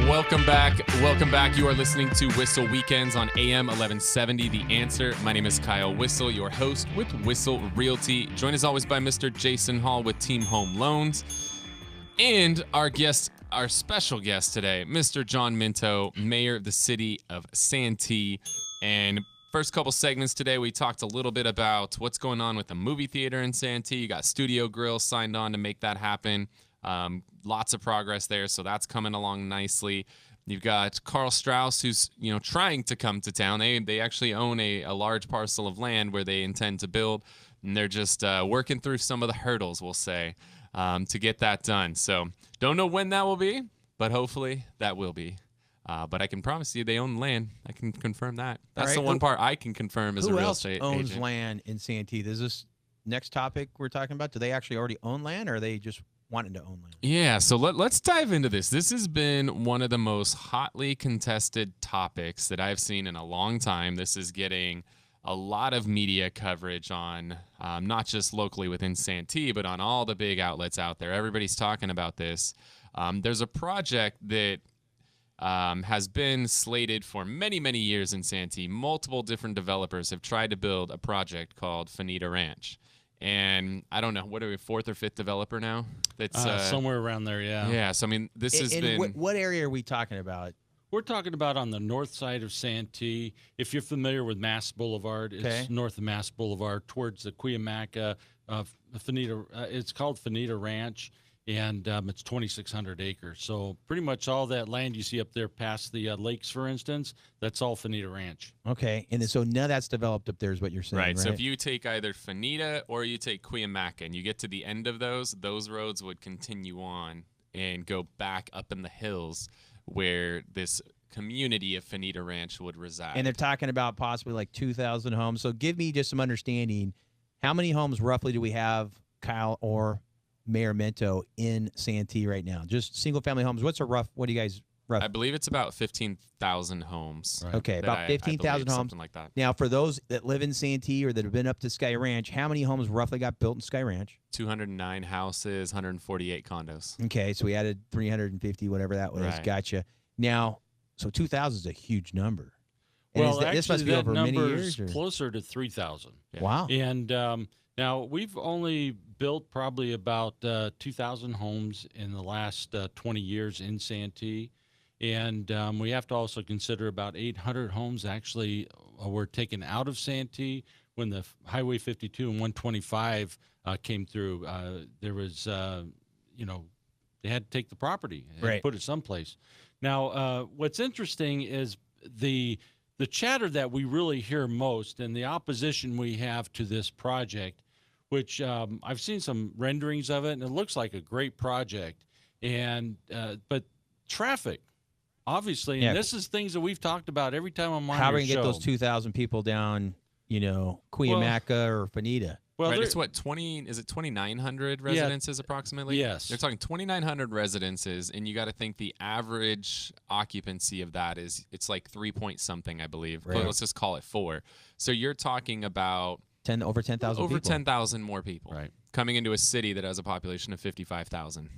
Welcome back. Welcome back. You are listening to Whissel Weekends on AM 1170, The Answer. My name is Kyle Whissel, your host with Whissel Realty. Joined as always by Mr. Jason Hall with Team Home Loans. And our special guest today, Mr. John Minto, Mayor of the City of Santee. And first couple segments today, we talked a little bit about what's going on with the movie theater in Santee. You got Studio Grill signed on to make that happen. Lots of progress there, so that's coming along nicely. You've got Carl Strauss, who's trying to come to town. They actually own a large parcel of land where they intend to build, and they're just working through some of the hurdles, we'll say, to get that done. So don't know when that will be, but hopefully that will be. But I can promise you they own land. I can confirm that. That's the one part I can confirm as a real estate agent. Who else owns land in Santee? Is this next topic we're talking about? Do they actually already own land, or are they just wanting to own land? Yeah, so let's dive into this. This has been one of the most hotly contested topics that I've seen in a long time. This is getting a lot of media coverage on not just locally within Santee, but on all the big outlets out there. Everybody's talking about this. There's a project that has been slated for many, many years in Santee. Multiple different developers have tried to build a project called Fanita Ranch. And I don't know, what are we, fourth or fifth developer now? That's somewhere around there, yeah. Yeah, so I mean, this has been... What area are we talking about? We're talking about on the north side of Santee. If you're familiar with Mass Boulevard, it's north of Mass Boulevard towards the Cuyamaca, Fanita. It's called Fanita Ranch, and it's 2,600 acres. So pretty much all that land you see up there past the lakes, for instance, that's all Fanita Ranch. Okay, and so none of that's developed up there is what you're saying, right? So if you take either Fanita or you take Cuyamaca and you get to the end of those roads would continue on and go back up in the hills where this community of Fanita Ranch would reside. And they're talking about possibly like 2,000 homes. So give me just some understanding. How many homes roughly do we have, Kyle or Mayor Minto, in Santee right now? Just single-family homes. What do you guys rough? I believe it's about 15,000 homes. Right. Okay, about 15,000 homes. Something like that. Now, for those that live in Santee or that have been up to Sky Ranch, how many homes roughly got built in Sky Ranch? 209 houses, 148 condos. Okay, so we added 350, whatever that was. Right. Gotcha. Now, so 2,000 is a huge number. And Well, actually, this must be that over many number years. is closer to 3,000. Yeah. Wow. And now we've only built probably about 2,000 homes in the last 20 years in Santee. And we have to also consider about 800 homes actually were taken out of Santee when the Highway 52 and 125 came through. There was, they had to take the property and put it someplace. Now, what's interesting is the chatter that we really hear most and the opposition we have to this project, which I've seen some renderings of it, and it looks like a great project. And but traffic, obviously, and this is things that we've talked about every time I'm on How are we your going to show. get those 2,000 people down, Cuyamaca or Fanita? Well, right, it's what, 2,900 residences approximately? Yes. They're talking 2,900 residences, and you got to think the average occupancy of that it's like 3 point something, I believe. Right. But let's just call it 4. So you're talking about Over 10,000 people. Over 10,000 more people coming into a city that has a population of 55,000.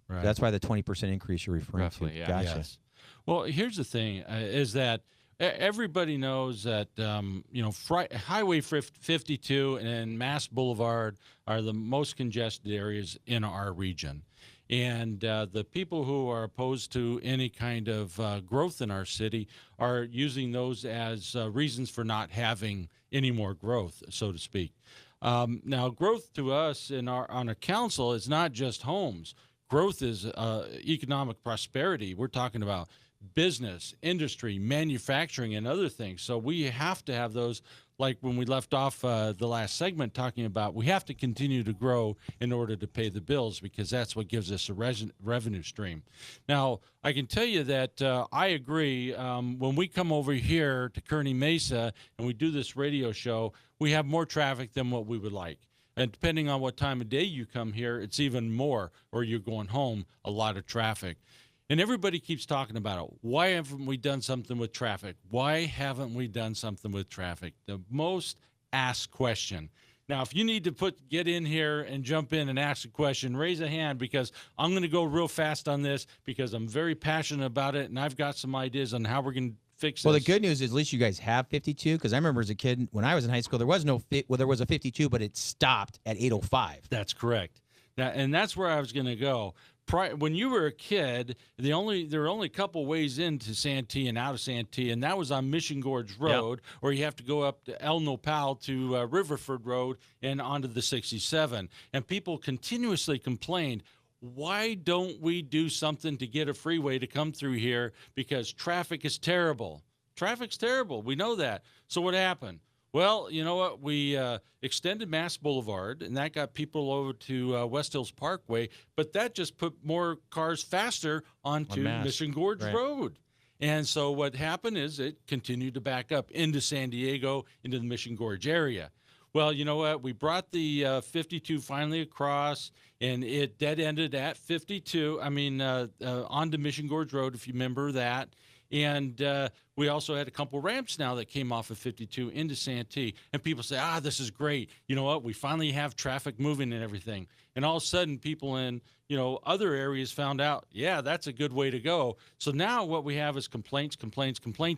Right. That's why the 20% increase you're referring Roughly, to. yeah. Gotcha. Yes. Well, here's the thing, is that everybody knows that, Highway 52 and Mass Boulevard are the most congested areas in our region. And the people who are opposed to any kind of growth in our city are using those as reasons for not having any more growth, so to speak. Now, growth to us on our council is not just homes. Growth is economic prosperity. We're talking about business, industry, manufacturing, and other things. So we have to have those, like when we left off the last segment talking about, we have to continue to grow in order to pay the bills, because that's what gives us a revenue stream. Now, I can tell you that I agree. When we come over here to Kearney Mesa and we do this radio show, we have more traffic than what we would like. And depending on what time of day you come here, it's even more, or you're going home, a lot of traffic. And everybody keeps talking about it. Why haven't we done something with traffic? Why haven't we done something with traffic? The most asked question. Now, if you need to get in here and jump in and ask a question, raise a hand, because I'm going to go real fast on this because I'm very passionate about it, and I've got some ideas on how we're going to fix Well, this. the good news is at least you guys have 52, because I remember as a kid when I was in high school, there was there was a 52, but it stopped at 805. That's correct. Now, and that's where I was going to go. When you were a kid, there were only a couple ways into Santee and out of Santee, and that was on Mission Gorge Road, or you have to go up to El Nopal to Riverford Road and onto the 67. And people continuously complained, why don't we do something to get a freeway to come through here? Because traffic is terrible. Traffic's terrible. We know that. So what happened? Well, you know what? We extended Mass Boulevard, and that got people over to West Hills Parkway, but that just put more cars faster onto Mission Gorge Road. And so what happened is it continued to back up into San Diego, into the Mission Gorge area. Well, you know what? We brought the 52 finally across, and it dead-ended at 52. Onto Mission Gorge Road, if you remember that. And we also had a couple ramps now that came off of 52 into Santee. And people say, this is great. You know what? We finally have traffic moving and everything. And all of a sudden, people in, other areas found out, that's a good way to go. So now what we have is complaints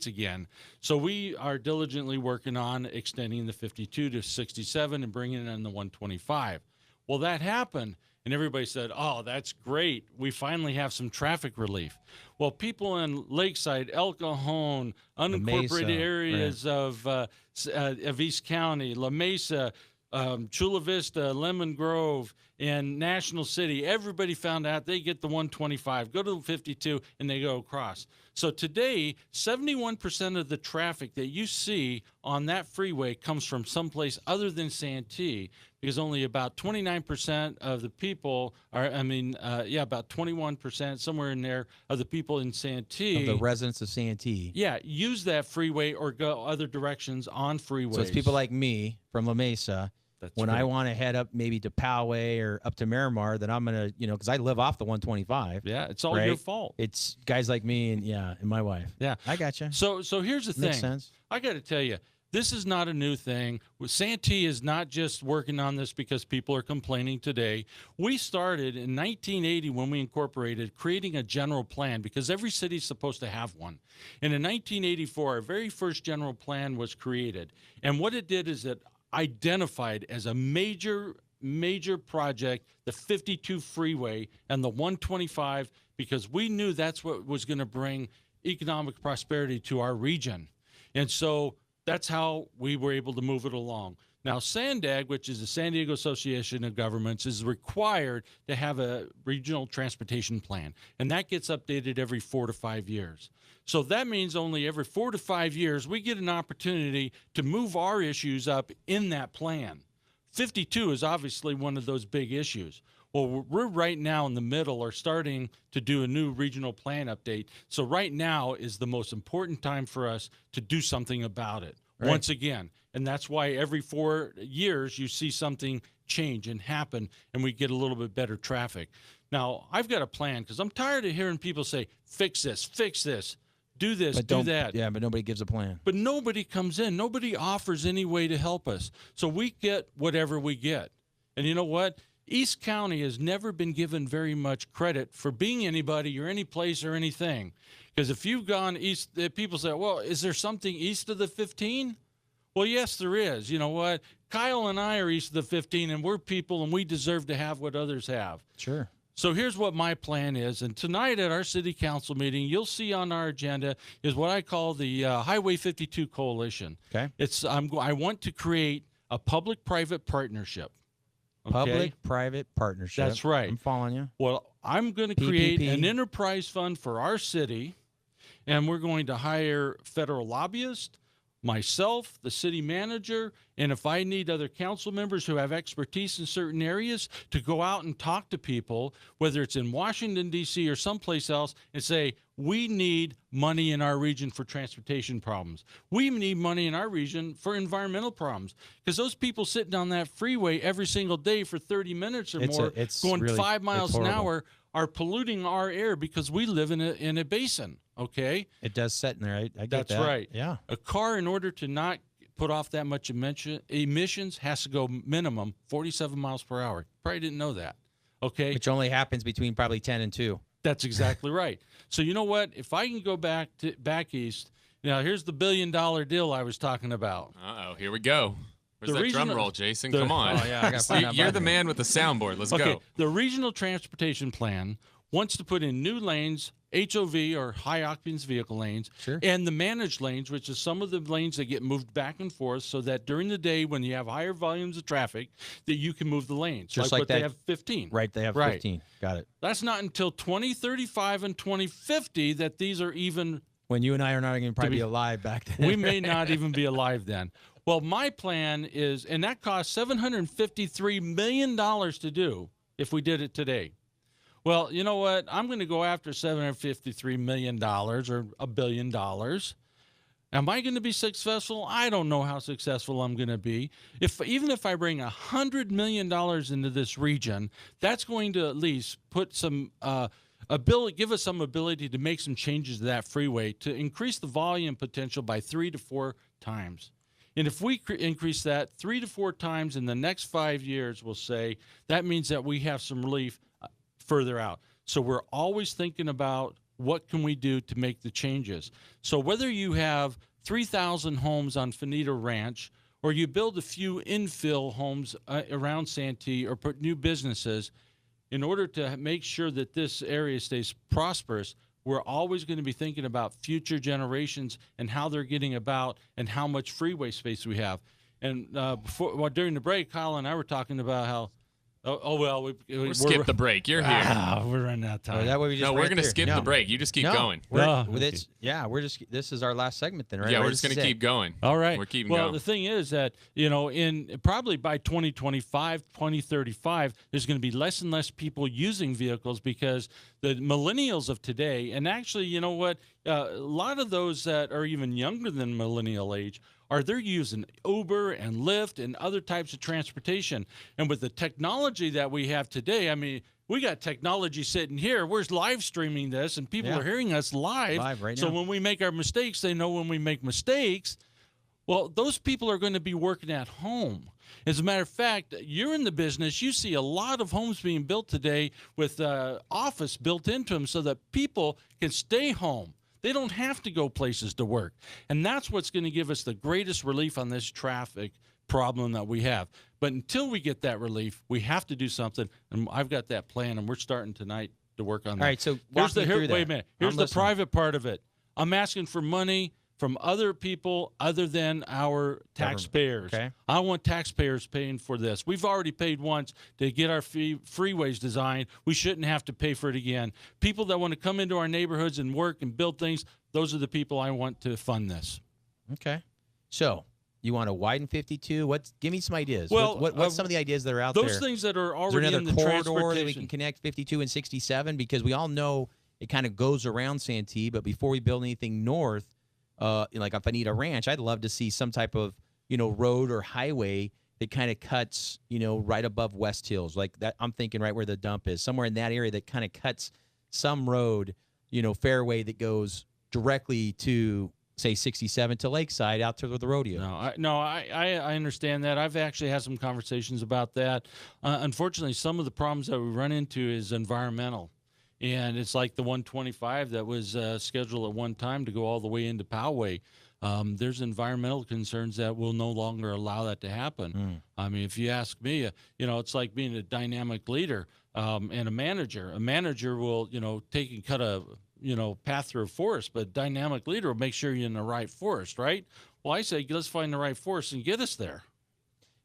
again. So we are diligently working on extending the 52 to 67 and bringing in the 125. Well, that happened. And everybody said, that's great. We finally have some traffic relief. Well, people in Lakeside, El Cajon, unincorporated areas of East County, La Mesa, Chula Vista, Lemon Grove, and National City, everybody found out they get the 125, go to the 52, and they go across. So today, 71% of the traffic that you see on that freeway comes from someplace other than Santee, because only about 29% of the people about 21%, somewhere in there, of the people in Santee. Of the residents of Santee. Yeah, use that freeway or go other directions on freeways. So it's people like me from La Mesa. When I want to head up maybe to Poway or up to Miramar, then I'm going to, because I live off the 125. Yeah, it's all your fault. It's guys like me and my wife. Yeah. I got you. So here's the thing. Makes sense. I got to tell you, this is not a new thing. Santee is not just working on this because people are complaining today. We started in 1980 when we incorporated creating a general plan, because every city is supposed to have one. And in 1984, our very first general plan was created. And what it did is it identified as a major project the 52 freeway and the 125, because we knew that's what was going to bring economic prosperity to our region. And so that's how we were able to move it along. Now, SANDAG, which is the San Diego Association of Governments, is required to have a regional transportation plan, and that gets updated every 4 to 5 years. So that means only every 4 to 5 years we get an opportunity to move our issues up in that plan. 52 is obviously one of those big issues. Well, we're right now in the middle or starting to do a new regional plan update. So right now is the most important time for us to do something about it. Right. Once again. And that's why every 4 years you see something change and happen, and we get a little bit better traffic. Now, I've got a plan, because I'm tired of hearing people say, fix this, do this, do that. Yeah, but nobody gives a plan. But nobody comes in. Nobody offers any way to help us. So we get whatever we get. And you know what? East County has never been given very much credit for being anybody or any place or anything. Because if you've gone east, people say, well, is there something east of the 15? Well, yes, there is. You know what? Kyle and I are east of the 15, and we're people, and we deserve to have what others have. Sure. So here's what my plan is. And tonight at our city council meeting, you'll see on our agenda is what I call the Highway 52 Coalition. Okay. I want to create a public-private partnership. Okay? Public-private partnership. That's right. I'm following you. Well, I'm going to create an enterprise fund for our city, and we're going to hire federal lobbyists, myself, the city manager, and if I need other council members who have expertise in certain areas to go out and talk to people, whether it's in Washington, D.C. or someplace else, and say, we need money in our region for transportation problems. We need money in our region for environmental problems. Because those people sitting on that freeway every single day for 30 minutes or more, going really, 5 miles an hour, are polluting our air because we live in a basin. Okay, it does set in there. I get That's that. right. Yeah, a car, in order to not put off that much emissions has to go minimum 47 miles per hour. Probably didn't know that. Okay. Which only happens between probably 10 and 2. That's exactly right. So you know what? If I can go back east, now here's the $1 billion deal I was talking about. Uh-oh, here we go. Where's The that drum regional- roll, Jason? Come on. Oh, yeah, I gotta find that You're the button. man with the soundboard. Let's Okay, go. the Regional Transportation Plan wants to put in new lanes, HOV or high occupancy vehicle lanes, Sure. and the managed lanes, which is some of the lanes that get moved back and forth so that during the day when you have higher volumes of traffic, that you can move the lanes. Just like like what that- they have 15. Right, they have Right. 15. Got it. That's not until 2035 and 2050 that these are even When you and I are not going to probably be- be alive back then. we may not even be alive then. Well, my plan is, and that costs $753 million to do if we did it today. Well, you know what? I'm going to go after $753 million or $1 billion. Am I going to be successful? I don't know how successful I'm going to be. Even if I bring $100 million into this region, that's going to at least put some give us some ability to make some changes to that freeway to increase the volume potential by 3 to 4 times. And if we increase that 3 to 4 times in the next 5 years, we'll say that means that we have some relief further out. So we're always thinking about what can we do to make the changes. So whether you have 3,000 homes on Fanita Ranch or you build a few infill homes around Santee or put new businesses, in order to make sure that this area stays prosperous, we're always going to be thinking about future generations and how they're getting about and how much freeway space we have. And during the break, Kyle and I were talking about how, We'll skip the break. You're here. We're running out of time. Oh, that way we just No, we're ran going to through. skip No. the break. You just keep No, going. Okay. This is our last segment then, right? Yeah, Or we're this just going is to it? keep going. All right. We're keeping well, going. the thing is that, in probably by 2025, 2035, there's going to be less and less people using vehicles because the millennials of today, and actually, you know what, a lot of those that are even younger than millennial age, they're using Uber and Lyft and other types of transportation. And with the technology that we have today, I mean, we got technology sitting here. We're live streaming this, and people Yeah. are hearing us live. Live right So now. when we make our mistakes, they know when we make mistakes. Well, those people are going to be working at home. As a matter of fact, you're in the business. You see a lot of homes being built today with office built into them so that people can stay home. They don't have to go places to work. And that's what's going to give us the greatest relief on this traffic problem that we have. But until we get that relief, we have to do something. And I've got that plan, and we're starting tonight to work on that. All right, so walk me through that. Wait a minute. Here's I'm the listening. private part of it. I'm asking for money from other people other than our taxpayers. Okay. I want taxpayers paying for this. We've already paid once to get our freeways designed. We shouldn't have to pay for it again. People that want to come into our neighborhoods and work and build things, those are the people I want to fund this. Okay. So you want to widen 52? Give me some ideas. Well, what's some of the ideas that are out there? Those things that are Is there already in another the corridor transportation. that we can connect 52 and 67? Because we all know it kind of goes around Santee, but before we build anything north, like on Fanita Ranch, I'd love to see some type of, road or highway that kind of cuts, right above West Hills. Like that, I'm thinking right where the dump is, somewhere in that area that kind of cuts some road, fairway that goes directly to, say, 67 to Lakeside out to the rodeo. I understand that. I've actually had some conversations about that. Unfortunately, some of the problems that we run into is environmental. And it's like the 125 that was scheduled at one time to go all the way into Poway. There's environmental concerns that will no longer allow that to happen. I mean, if you ask me, it's like being a dynamic leader and a manager. A manager will, take and cut a, path through a forest, but a dynamic leader will make sure you're in the right forest, right? Well, I say, let's find the right forest and get us there.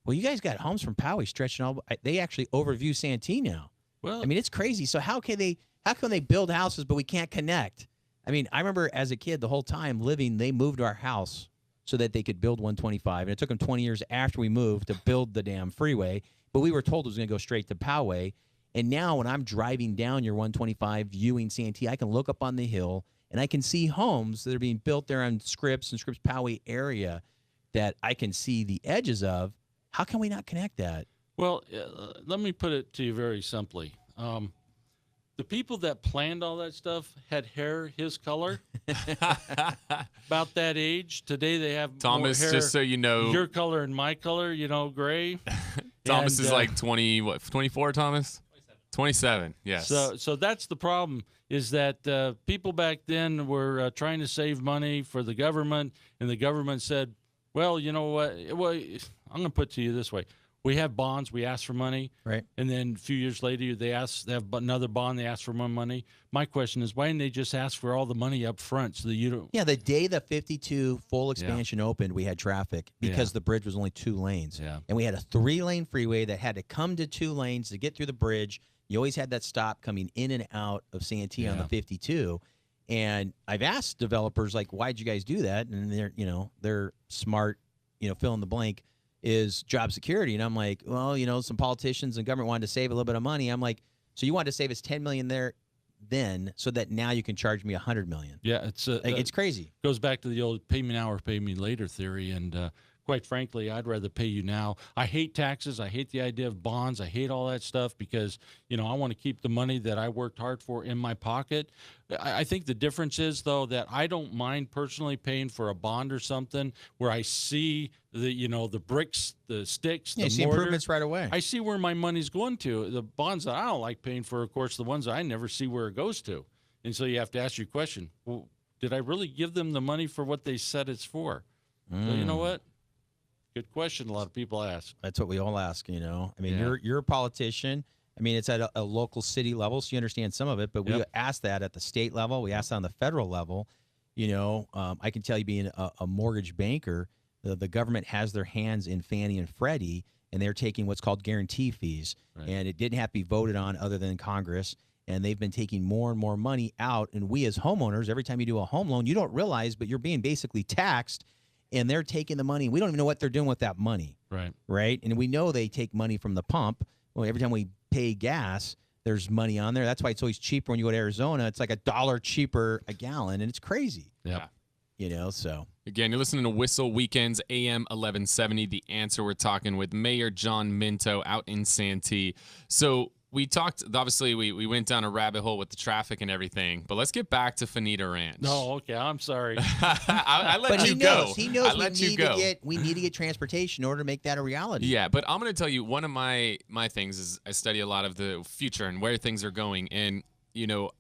Well, you guys got homes from Poway stretching they actually overview Santee now. Well, I mean, it's crazy. So how can they build houses, but we can't connect? I mean, I remember as a kid, the whole time they moved our house so that they could build 125. And it took them 20 years after we moved to build the damn freeway. But we were told it was going to go straight to Poway. And now when I'm driving down your 125 viewing Santee, I can look up on the hill and I can see homes that are being built there on Scripps and Scripps Poway area that I can see the edges of. How can we not connect that? Well, let me put it to you very simply. the people that planned all that stuff had hair his color, about that age. Today they have Thomas, more hair, just so you know, your color and my color, gray. Thomas And, is like 24, Thomas? 27, yes. So that's the problem, is that people back then were trying to save money for the government, and the government said, well, you know what? Well, I'm going to put it to you this way. We have bonds. We ask for money. Right. And then a few years later, they have another bond. They ask for more money. My question is, why didn't they just ask for all the money up front so that you don't? Yeah, the day the 52 full expansion opened, we had traffic because the bridge was only 2 lanes. Yeah. And we had a 3-lane freeway that had to come to 2 lanes to get through the bridge. You always had that stop coming in and out of Santee on the 52. And I've asked developers, like, why'd you guys do that? And they're smart, fill in the blank is job security. And I'm like, well, some politicians and government wanted to save a little bit of money. I'm like, so you wanted to save us $10 million there then so that now you can charge me $100 million. Yeah, it's crazy. Goes back to the old pay me now or pay me later theory. And quite frankly, I'd rather pay you now. I hate taxes. I hate the idea of bonds. I hate all that stuff because, I want to keep the money that I worked hard for in my pocket. I think the difference is, though, that I don't mind personally paying for a bond or something where I see the bricks, the sticks, Yeah, the you see mortar. improvements right away. I see where my money's going to. The bonds that I don't like paying for, of course, the ones that I never see where it goes to. And so you have to ask your question, well, did I really give them the money for what they said it's for? So you know what? Good question. A lot of people ask. That's what we all ask, I mean, you're a politician. I mean, it's at a local city level, so you understand some of it, but we ask that at the state level. We ask that on the federal level. I can tell you, being a mortgage banker, the government has their hands in Fannie and Freddie, and they're taking what's called guarantee fees. Right. And it didn't have to be voted on other than Congress. And they've been taking more and more money out. And we as homeowners, every time you do a home loan, you don't realize, but you're being basically taxed. And they're taking the money. We don't even know what they're doing with that money. Right. Right. And we know they take money from the pump. Well, every time we pay gas, there's money on there. That's why it's always cheaper when you go to Arizona. It's like $1 cheaper a gallon, and it's crazy. Yeah. So. Again, you're listening to Whissel Weekends, AM 1170. The Answer. We're talking with Mayor John Minto out in Santee. So we talked, obviously, we went down a rabbit hole with the traffic and everything, but let's get back to Fanita Ranch. No, okay, I'm sorry. I let but you go. He knows we need to get transportation in order to make that a reality. Yeah, but I'm going to tell you, one of my things is I study a lot of the future and where things are going. And,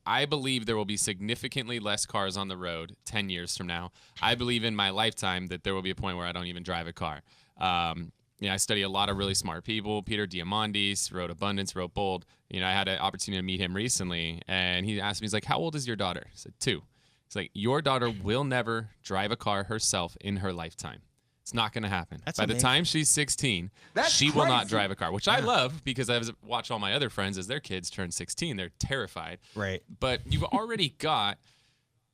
I believe there will be significantly less cars on the road 10 years from now. I believe in my lifetime that there will be a point where I don't even drive a car. I study a lot of really smart people. Peter Diamandis wrote Abundance, wrote Bold. I had an opportunity to meet him recently, and he asked me, he's like, how old is your daughter? I said, 2. He's like, your daughter will never drive a car herself in her lifetime. It's not going to happen. By the time she's 16, she will not drive a car, which I love because I've watched all my other friends as their kids turn 16. They're terrified. Right. But you've already got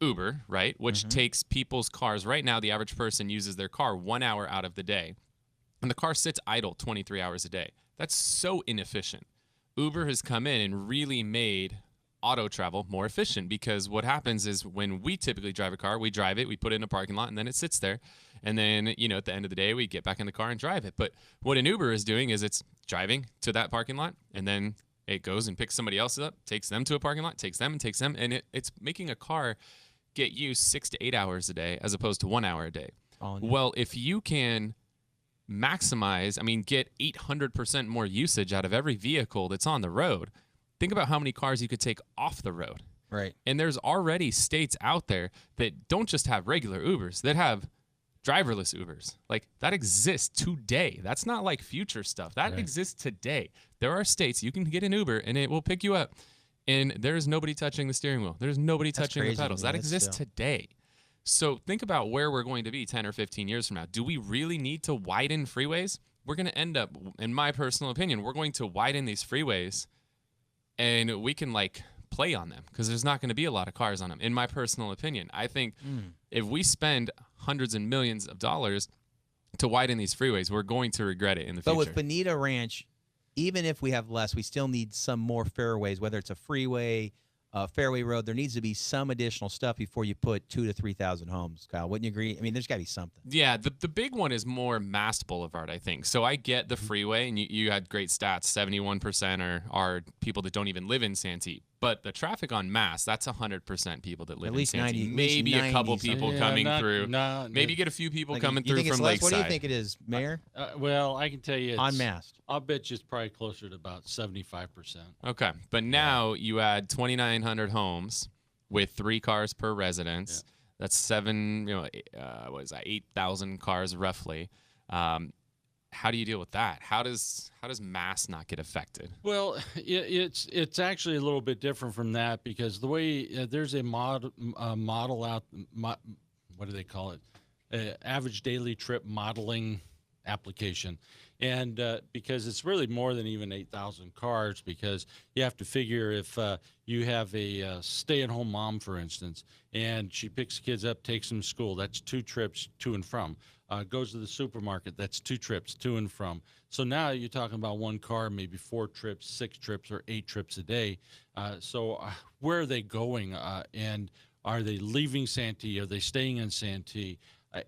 Uber, right, which takes people's cars. Right now, the average person uses their car 1 hour out of the day. And the car sits idle 23 hours a day. That's so inefficient. Uber has come in and really made auto travel more efficient because what happens is when we typically drive a car, we drive it, we put it in a parking lot, and then it sits there. And then, at the end of the day, we get back in the car and drive it. But what an Uber is doing is it's driving to that parking lot, and then it goes and picks somebody else up, takes them to a parking lot, takes them, and it's making a car get you 6 to 8 hours a day as opposed to 1 hour a day. Well, if you can get 800% more usage out of every vehicle that's on the road. Think about how many cars you could take off the road. Right. And there's already states out there that don't just have regular Ubers, that have driverless Ubers. Like, that exists today. That's not like future stuff. That exists today. There are states you can get an Uber and it will pick you up, and there's nobody touching the steering wheel. There's nobody touching the pedals. That exists today. So think about where we're going to be 10 or 15 years from now. Do we really need to widen freeways? We're going to end up, in my personal opinion, we're going to widen these freeways and we can play on them because there's not going to be a lot of cars on them. In my personal opinion, I think if we spend hundreds and millions of dollars to widen these freeways, we're going to regret it in the future. But with Fanita Ranch, even if we have less, we still need some more fairways, whether it's a freeway, fairway road. There needs to be some additional stuff before you put 2,000 to 3,000 homes. Kyle, wouldn't you agree? I mean, there's got to be something. Yeah, the big one is more Mast Boulevard, I think. So I get the freeway, and you had great stats. 71% are people that don't even live in Santee. But the traffic on Mass, that's 100% people that live At in least Santee. 90, Maybe a couple 90 people Yeah, coming not- through. not- Maybe get a few people Like, coming you through think it's from less? Lakeside. What do you think it is, Mayor? Well, I can tell you it's, On Mast. I'll bet you it's probably closer to about 75%. Okay, but now you add 2,900 homes with 3 cars per residence. That's 7, what is that? 8,000 cars roughly. How do you deal with that? How does Mass not get affected? Well, it's actually a little bit different from that because the way there's a model out. What do they call it? Average daily trip modeling application, and because it's really more than even 8,000 cars, because you have to figure if you have a stay-at-home mom, for instance, and she picks kids up, takes them to school, that's 2 trips to and from. Goes to the supermarket, that's 2 trips to and from. So now you're talking about 1 car, maybe 4 trips, 6 trips, or 8 trips a day. So where are they going? And are they leaving Santee? Are they staying in Santee?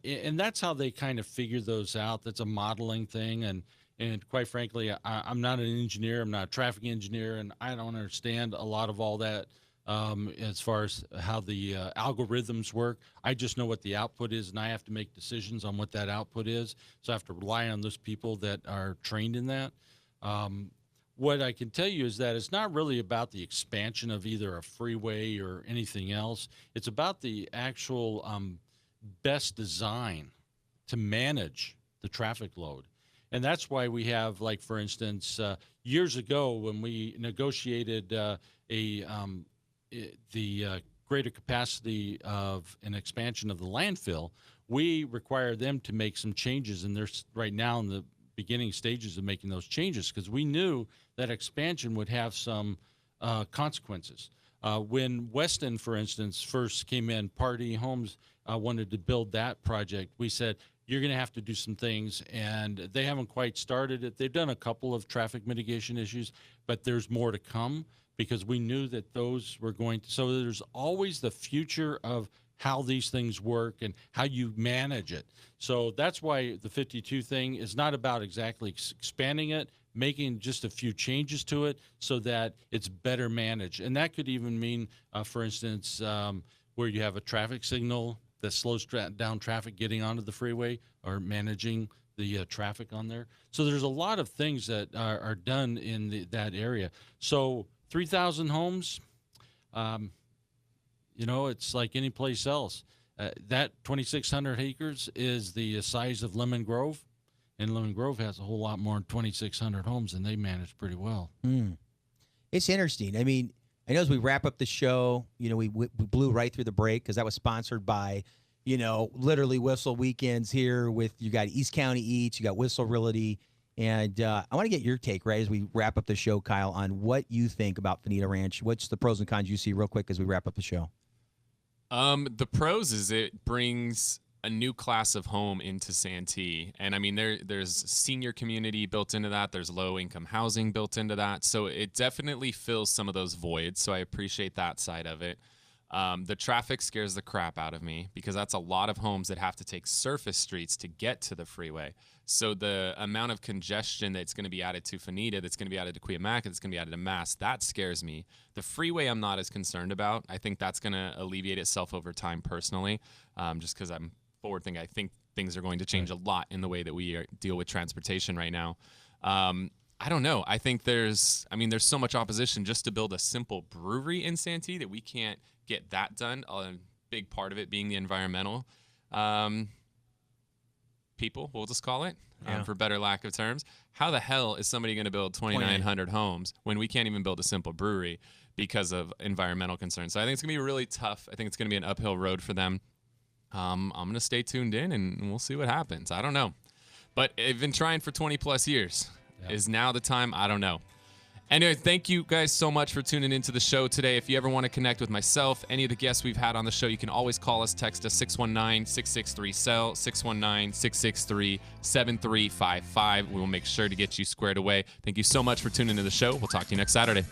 And that's how they kind of figure those out. That's a modeling thing. And quite frankly, I'm not an engineer. I'm not a traffic engineer, and I don't understand a lot of all that. As far as how the algorithms work, I just know what the output is, and I have to make decisions on what that output is. So I have to rely on those people that are trained in that. What I can tell you is that it's not really about the expansion of either a freeway or anything else. It's about the actual best design to manage the traffic load. And that's why we have, like, for instance, years ago when we negotiated the greater capacity of an expansion of the landfill, we required them to make some changes, and they're right now in the beginning stages of making those changes because we knew that expansion would have some consequences. When Weston, for instance, first came in, Party Homes wanted to build that project, we said, you're going to have to do some things, and they haven't quite started it. They've done a couple of traffic mitigation issues, but there's more to come, because we knew that those were going to. So there's always the future of how these things work and how you manage it. So that's why the 52 thing is not about exactly expanding it, making just a few changes to it so that it's better managed. And that could even mean, for instance, where you have a traffic signal that slows down traffic getting onto the freeway or managing the traffic on there. So there's a lot of things that are done in that area. So 3,000 homes, it's like any place else. That 2,600 acres is the size of Lemon Grove, and Lemon Grove has a whole lot more than 2,600 homes, and they manage pretty well. It's interesting. I mean, I know as we wrap up the show, we blew right through the break because that was sponsored by, literally Whissel Weekends here with, you got East County Eats, you got Whissel Realty. And I want to get your take, right, as we wrap up the show, Kyle, on what you think about Fanita Ranch. What's the pros and cons you see real quick as we wrap up the show? The pros is it brings a new class of home into Santee. And I mean, there's senior community built into that. There's low income housing built into that. So it definitely fills some of those voids. So I appreciate that side of it. The traffic scares the crap out of me because that's a lot of homes that have to take surface streets to get to the freeway. So the amount of congestion that's going to be added to Fanita, that's going to be added to Cuyamaca, that's going to be added to Mass, that scares me. The freeway I'm not as concerned about. I think that's going to alleviate itself over time personally, just because I'm forward thinking. I think things are going to change a lot in the way that we deal with transportation right now. I don't know. I think there's so much opposition just to build a simple brewery in Santee that we can't get that done. A big part of it being the environmental people, we'll just call it, for better lack of terms. How the hell is somebody going to build 2,900 homes when we can't even build a simple brewery because of environmental concerns? So I think it's going to be really tough. I think it's going to be an uphill road for them. I'm going to stay tuned in, and we'll see what happens. I don't know. But I've been trying for 20 plus years. Yeah. Is now the time? I don't know. Anyway, thank you guys so much for tuning into the show today. If you ever want to connect with myself, any of the guests we've had on the show, you can always call us, text us 619-663-SELL, 619-663-7355. We will make sure to get you squared away. Thank you so much for tuning into the show. We'll talk to you next Saturday.